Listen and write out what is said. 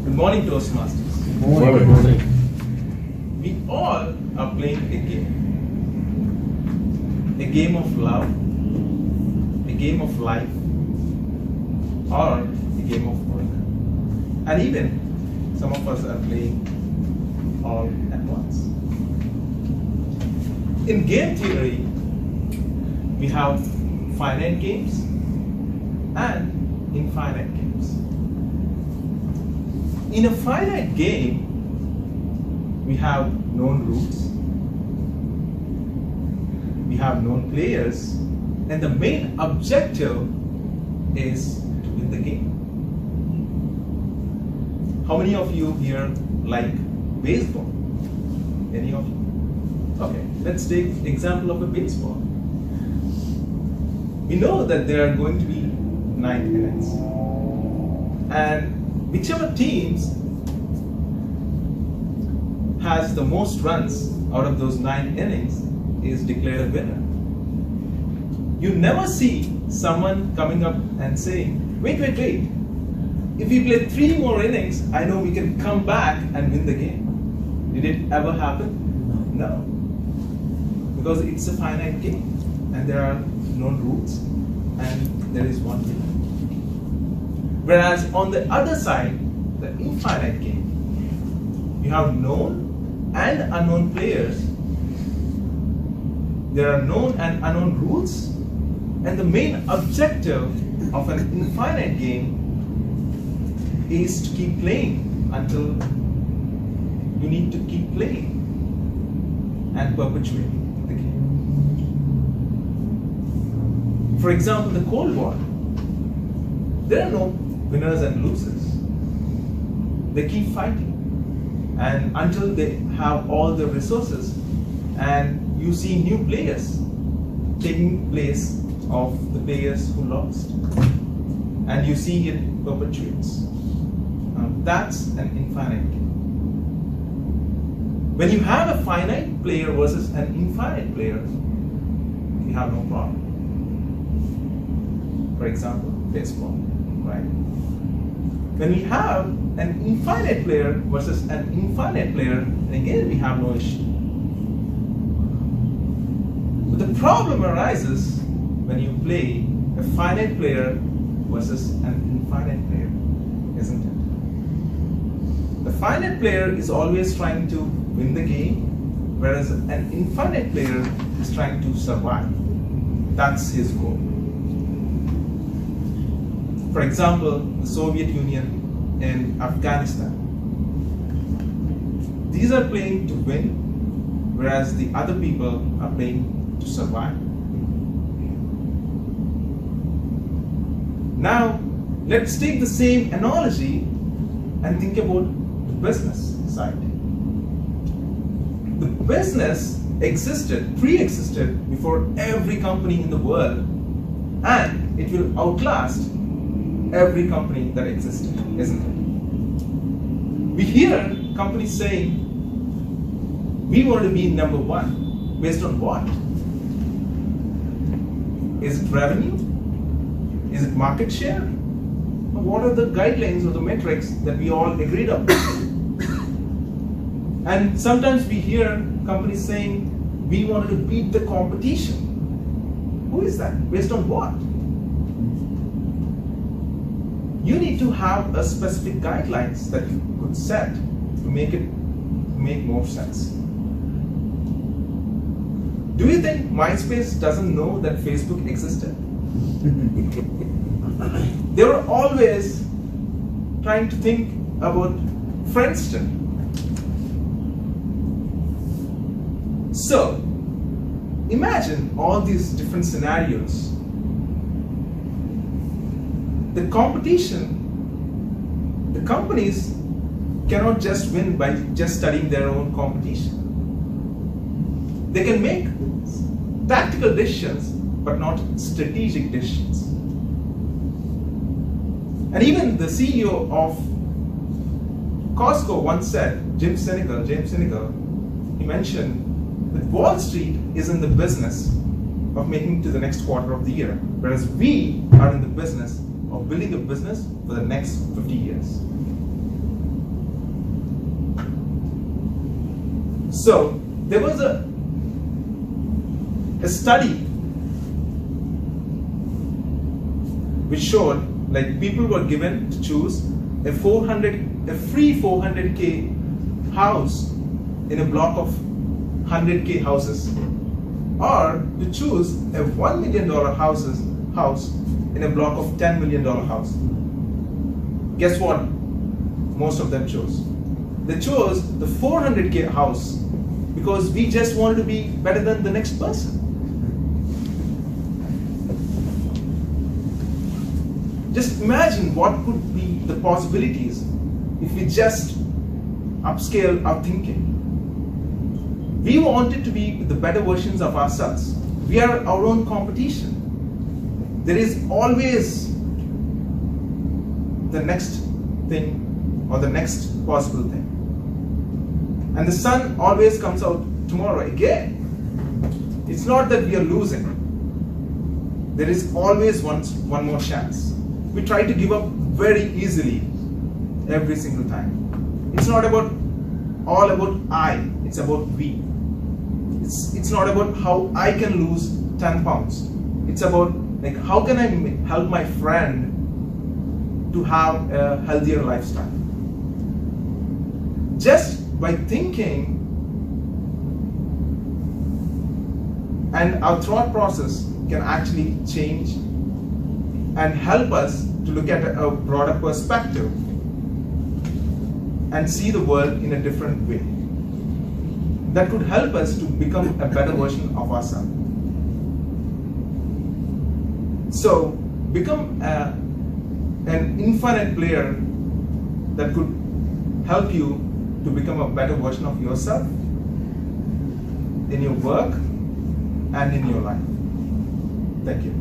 Good morning, Toastmasters. Good morning. We all are playing a game. A game of love, a game of life, or a game of work. And even some of us are playing all at once. In game theory, we have finite games and infinite games. In a finite game, we have known rules, we have known players, and the main objective is to win the game. How many of you here like baseball? Any of you? Okay, let's take example of a baseball. We know that there are going to be 9 innings, and whichever teams has the most runs out of those 9 innings is declared a winner. You never see someone coming up and saying, wait, if we play 3 more innings, I know we can come back and win the game. Did it ever happen? No. Because it's a finite game and there are known rules and there is one winner. Whereas on the other side, the infinite game, you have known and unknown players. There are known and unknown rules, and the main objective of an infinite game is to keep playing until you need to keep playing and perpetuate the game. For example, the Cold War. There are no winners and losers. They keep fighting, and until they have all the resources, and you see new players taking place of the players who lost, and you see it perpetuates. That's an infinite game. When you have a finite player versus an infinite player, you have no problem. For example, baseball, right? When we have an infinite player versus an infinite player, again we have no issue. But the problem arises when you play a finite player versus an infinite player, isn't it? The finite player is always trying to win the game, whereas an infinite player is trying to survive. That's his goal. For example, the Soviet Union and Afghanistan. These are playing to win, whereas the other people are playing to survive. Now, let's take the same analogy and think about the business side. The business pre-existed before every company in the world, and it will outlast every company that existed, isn't it? We hear companies saying, we want to be number 1. Based on what? Is it revenue? Is it market share? Or what are the guidelines or the metrics that we all agreed on? And sometimes we hear companies saying, we wanted to beat the competition. Who is that? Based on what? You need to have a specific guidelines that you could set to make more sense. Do you think MySpace doesn't know that Facebook existed? They were always trying to think about Friendster. So, imagine all these different scenarios. The competition, the companies cannot just win by just studying their own competition. They can make tactical decisions, but not strategic decisions. And even the CEO of Costco once said, James Sinek, he mentioned that Wall Street is in the business of making it to the next quarter of the year, whereas we are in the business of building a business for the next 50 years. So there was a study which showed like people were given to choose a free 400k house in a block of 100k houses, or to choose a $1 million house in a block of $10 million house. Guess what? Most of them chose. They chose the 400k house because we just wanted to be better than the next person. Just imagine what could be the possibilities if we just upscale our thinking. We wanted to be the better versions of ourselves. We are our own competition. There is always the next thing or the next possible thing. And the sun always comes out tomorrow again. It's not that we are losing. There is always one more chance. We try to give up very easily every single time. It's not all about I, it's about we. It's not about how I can lose 10 pounds. It's about like how can I help my friend to have a healthier lifestyle. Just by thinking, and our thought process can actually change and help us to look at a broader perspective and see the world in a different way. That could help us to become a better version of ourselves. So, become an infinite player that could help you to become a better version of yourself in your work and in your life. Thank you.